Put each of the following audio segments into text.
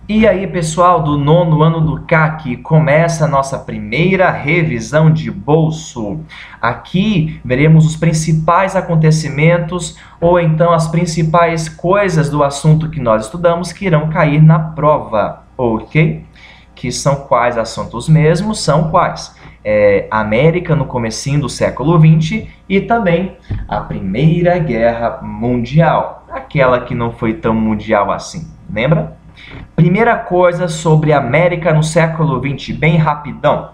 E aí, pessoal do nono ano do CAC, começa a nossa primeira revisão de bolso. Aqui veremos os principais acontecimentos ou então as principais coisas do assunto que nós estudamos que irão cair na prova, ok? Que são quais assuntos mesmos? São quais? América no comecinho do século XX e também a Primeira Guerra Mundial, aquela que não foi tão mundial assim, lembra? Primeira coisa sobre a América no século XX, bem rapidão.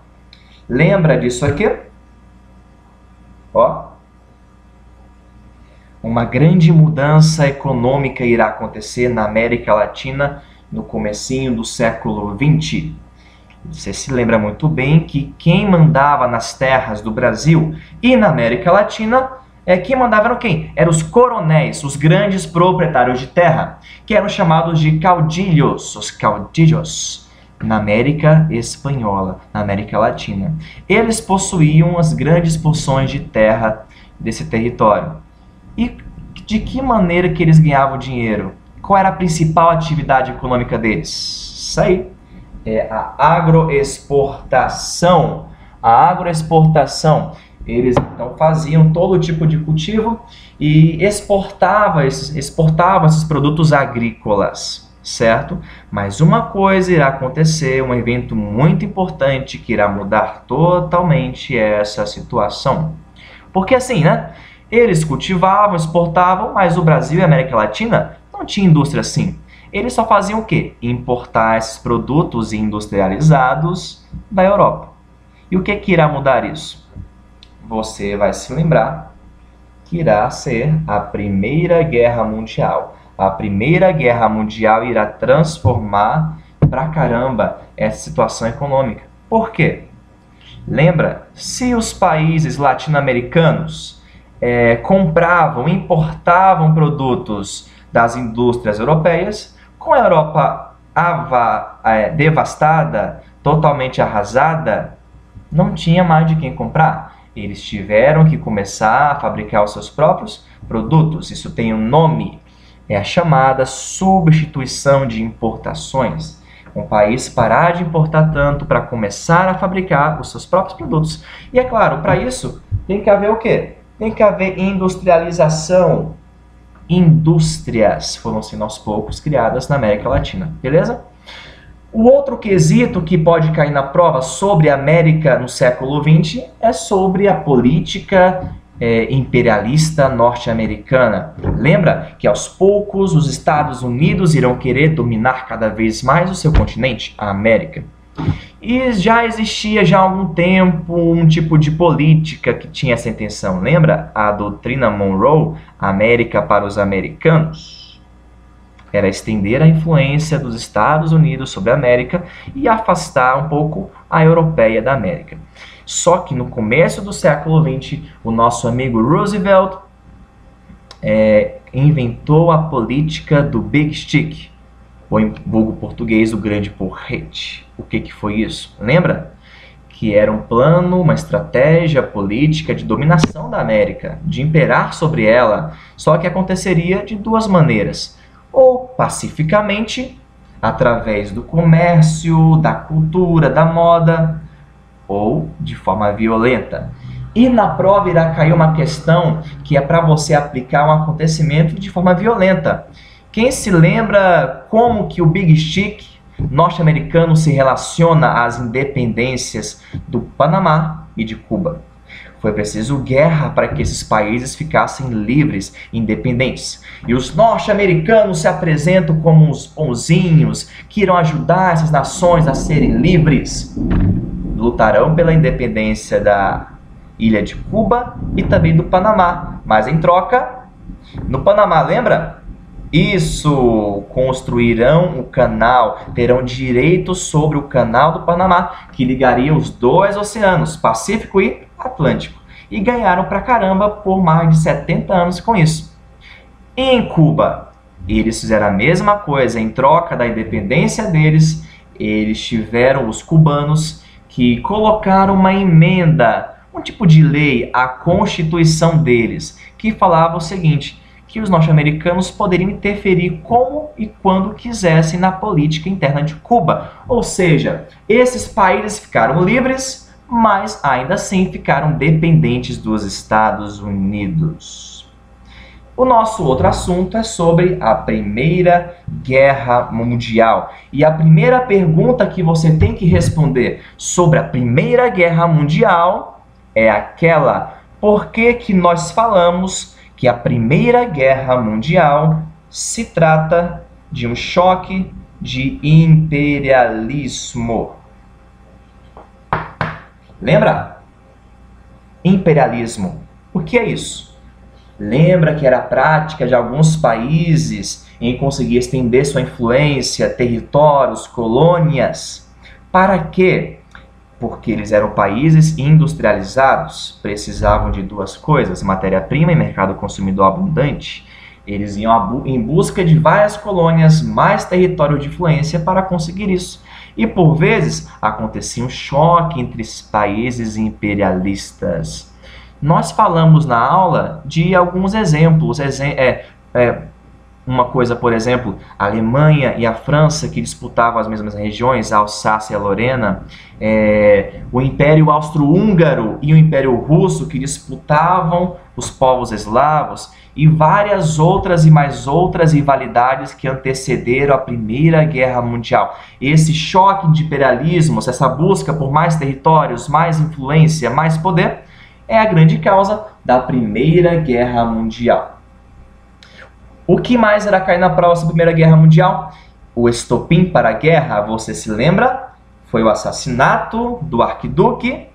Lembra disso aqui? Ó. Uma grande mudança econômica irá acontecer na América Latina no comecinho do século XX. Você se lembra muito bem que quem mandava nas terras do Brasil e na América Latina quem mandava eram quem? Eram os coronéis, os grandes proprietários de terra, que eram chamados de caudilhos, os caudilhos, na América Espanhola, na América Latina. Eles possuíam as grandes porções de terra desse território. E de que maneira que eles ganhavam dinheiro? Qual era a principal atividade econômica deles? Isso aí. É a agroexportação. A agroexportação. Eles então faziam todo tipo de cultivo e exportavam esses produtos agrícolas, certo? Mas uma coisa irá acontecer, um evento muito importante que irá mudar totalmente essa situação. Porque assim, né? Eles cultivavam, exportavam, mas o Brasil e a América Latina não tinha indústria assim. Eles só faziam o quê? Importar esses produtos industrializados da Europa. E o que irá mudar isso? Você vai se lembrar que irá ser a Primeira Guerra Mundial. A Primeira Guerra Mundial irá transformar pra caramba essa situação econômica. Por quê? Lembra? Se os países latino-americanos compravam, importavam produtos das indústrias europeias, com a Europa devastada, totalmente arrasada, não tinha mais de quem comprar. Eles tiveram que começar a fabricar os seus próprios produtos. Isso tem um nome, é a chamada substituição de importações. Um país parar de importar tanto para começar a fabricar os seus próprios produtos. E é claro, para isso tem que haver o quê? Tem que haver industrialização. Indústrias foram sendo aos poucos criadas na América Latina, beleza? O outro quesito que pode cair na prova sobre a América no século XX é sobre a política imperialista norte-americana. Lembra que aos poucos os Estados Unidos irão querer dominar cada vez mais o seu continente, a América. E já existia já há algum tempo um tipo de política que tinha essa intenção. Lembra? A doutrina Monroe, América para os americanos. Era estender a influência dos Estados Unidos sobre a América e afastar um pouco a europeia da América. Só que no começo do século XX, o nosso amigo Roosevelt inventou a política do Big Stick, ou em vulgo português, o grande porrete. O que foi isso? Lembra? Que era um plano, uma estratégia política de dominação da América, de imperar sobre ela, só que aconteceria de duas maneiras. Ou pacificamente, através do comércio, da cultura, da moda, ou de forma violenta. E na prova irá cair uma questão que é para você aplicar um acontecimento de forma violenta. Quem se lembra como que o Big Stick norte-americano se relaciona às independências do Panamá e de Cuba? Foi preciso guerra para que esses países ficassem livres, independentes. E os norte-americanos se apresentam como uns bonzinhos que irão ajudar essas nações a serem livres. Lutarão pela independência da ilha de Cuba e também do Panamá. Mas em troca, no Panamá, lembra? Isso, construirão o canal, terão direito sobre o canal do Panamá, que ligaria os dois oceanos, Pacífico e Atlântico. E ganharam pra caramba por mais de 70 anos com isso. E em Cuba, eles fizeram a mesma coisa, em troca da independência deles, eles tiveram os cubanos que colocaram uma emenda, um tipo de lei à Constituição deles, que falava o seguinte, que os norte-americanos poderiam interferir como e quando quisessem na política interna de Cuba. Ou seja, esses países ficaram livres, mas ainda assim ficaram dependentes dos Estados Unidos. O nosso outro assunto é sobre a Primeira Guerra Mundial. E a primeira pergunta que você tem que responder sobre a Primeira Guerra Mundial é aquela: por que nós falamos que a Primeira Guerra Mundial se trata de um choque de imperialismo? Lembra? Imperialismo. O que é isso? Lembra que era a prática de alguns países em conseguir estender sua influência, territórios, colônias? Para quê? Porque eles eram países industrializados, precisavam de duas coisas: matéria-prima e mercado consumidor abundante. Eles iam em busca de várias colônias, mais território de influência para conseguir isso. E por vezes acontecia um choque entre esses países imperialistas. Nós falamos na aula de alguns exemplos. Uma coisa, por exemplo, a Alemanha e a França, que disputavam as mesmas regiões, a Alsácia e a Lorena, o Império Austro-Húngaro e o Império Russo, que disputavam os povos eslavos, e várias outras e mais outras rivalidades que antecederam a Primeira Guerra Mundial. Esse choque de imperialismos, essa busca por mais territórios, mais influência, mais poder, é a grande causa da Primeira Guerra Mundial. O que mais irá cair na prova sobre a Primeira Guerra Mundial? O estopim para a guerra, você se lembra? Foi o assassinato do arquiduque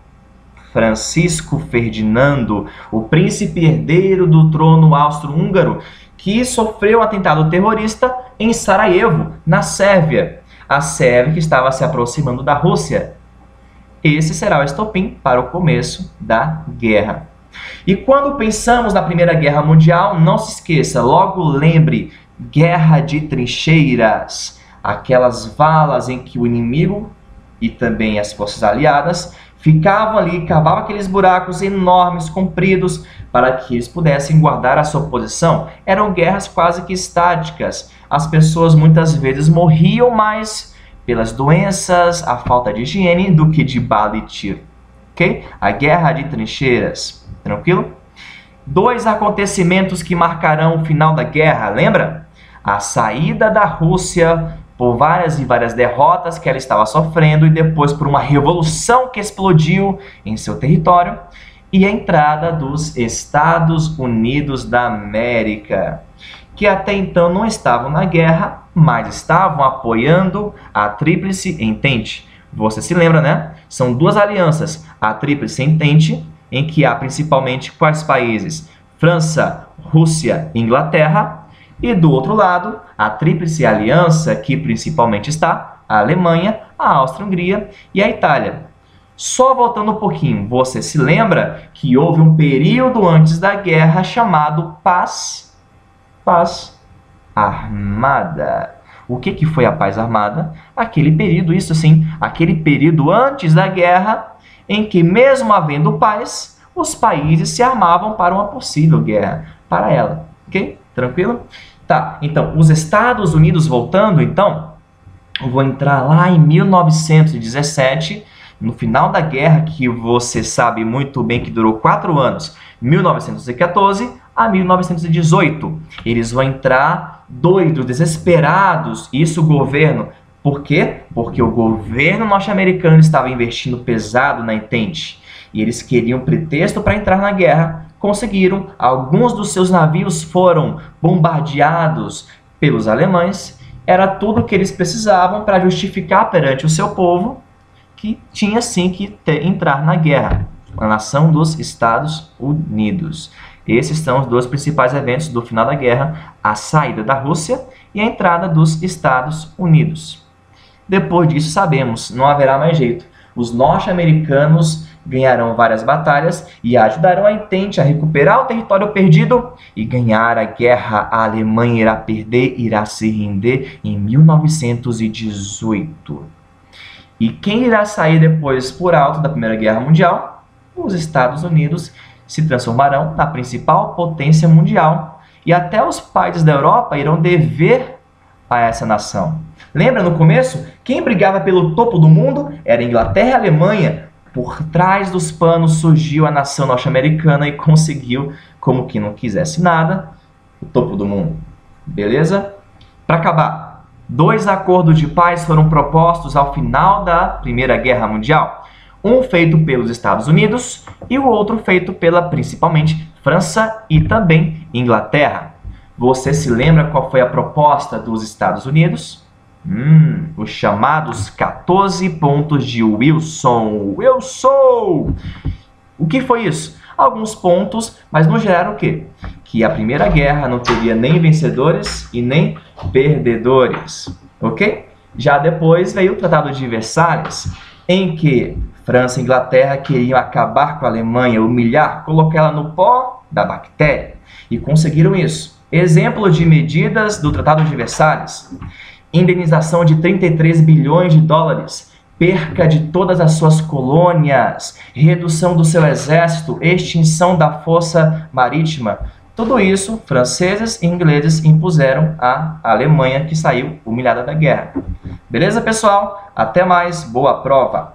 Francisco Ferdinando, o príncipe herdeiro do trono austro-húngaro, que sofreu um atentado terrorista em Sarajevo, na Sérvia. A Sérvia que estava se aproximando da Rússia. Esse será o estopim para o começo da guerra. E quando pensamos na Primeira Guerra Mundial, não se esqueça, logo lembre: guerra de trincheiras, aquelas valas em que o inimigo e também as forças aliadas ficavam ali, cavavam aqueles buracos enormes, compridos, para que eles pudessem guardar a sua posição. Eram guerras quase que estáticas. As pessoas muitas vezes morriam mais pelas doenças, a falta de higiene, do que de bala e tiro. Ok? A guerra de trincheiras. Tranquilo? Dois acontecimentos que marcarão o final da guerra, lembra? A saída da Rússia por várias e várias derrotas que ela estava sofrendo e depois por uma revolução que explodiu em seu território, e a entrada dos Estados Unidos da América, que até então não estavam na guerra, mas estavam apoiando a Tríplice Entente. Você se lembra, né? São duas alianças, a Tríplice Entente, em que há principalmente quais países? França, Rússia e Inglaterra. E do outro lado, a Tríplice Aliança, que principalmente está a Alemanha, a Áustria-Hungria e a Itália. Só voltando um pouquinho, você se lembra que houve um período antes da guerra chamado Paz Armada. O que foi a Paz Armada? Aquele período, isso sim, aquele período antes da guerra, em que mesmo havendo paz, os países se armavam para uma possível guerra, para ela. Ok? Tranquilo? Tá, então, os Estados Unidos, voltando, então, eu vou entrar lá em 1917, no final da guerra, que você sabe muito bem que durou 4 anos, 1914 a 1918. Eles vão entrar doidos, desesperados, isso o governo. Por quê? Porque o governo norte-americano estava investindo pesado na Entente, e eles queriam pretexto para entrar na guerra. Conseguiram, alguns dos seus navios foram bombardeados pelos alemães, era tudo o que eles precisavam para justificar perante o seu povo que tinha sim que entrar na guerra, a nação dos Estados Unidos. Esses são os dois principais eventos do final da guerra, a saída da Rússia e a entrada dos Estados Unidos. Depois disso, sabemos, não haverá mais jeito. Os norte-americanos ganharão várias batalhas e ajudarão a Entente a recuperar o território perdido e ganhar a guerra. A Alemanha irá perder, irá se render em 1918. E quem irá sair depois por alto da Primeira Guerra Mundial? Os Estados Unidos se transformarão na principal potência mundial e até os países da Europa irão dever a essa nação. Lembra no começo? Quem brigava pelo topo do mundo era a Inglaterra e a Alemanha. Por trás dos panos surgiu a nação norte-americana e conseguiu, como que não quisesse nada, o topo do mundo. Beleza? Para acabar, 2 acordos de paz foram propostos ao final da Primeira Guerra Mundial. Um feito pelos Estados Unidos e o outro feito pela, principalmente, França e também Inglaterra. Você se lembra qual foi a proposta dos Estados Unidos? Os chamados 14 pontos de Wilson. Eu sou! O que foi isso? Alguns pontos, mas no geral o quê? Que a Primeira Guerra não teria nem vencedores e nem perdedores, ok? Já depois veio o Tratado de Versalhes, em que França e Inglaterra queriam acabar com a Alemanha, humilhar, colocá-la no pó da bactéria. E conseguiram isso. Exemplo de medidas do Tratado de Versalhes: indenização de 33 bilhões de dólares, perca de todas as suas colônias, redução do seu exército, extinção da força marítima. Tudo isso, franceses e ingleses impuseram à Alemanha, que saiu humilhada da guerra. Beleza, pessoal? Até mais, boa prova!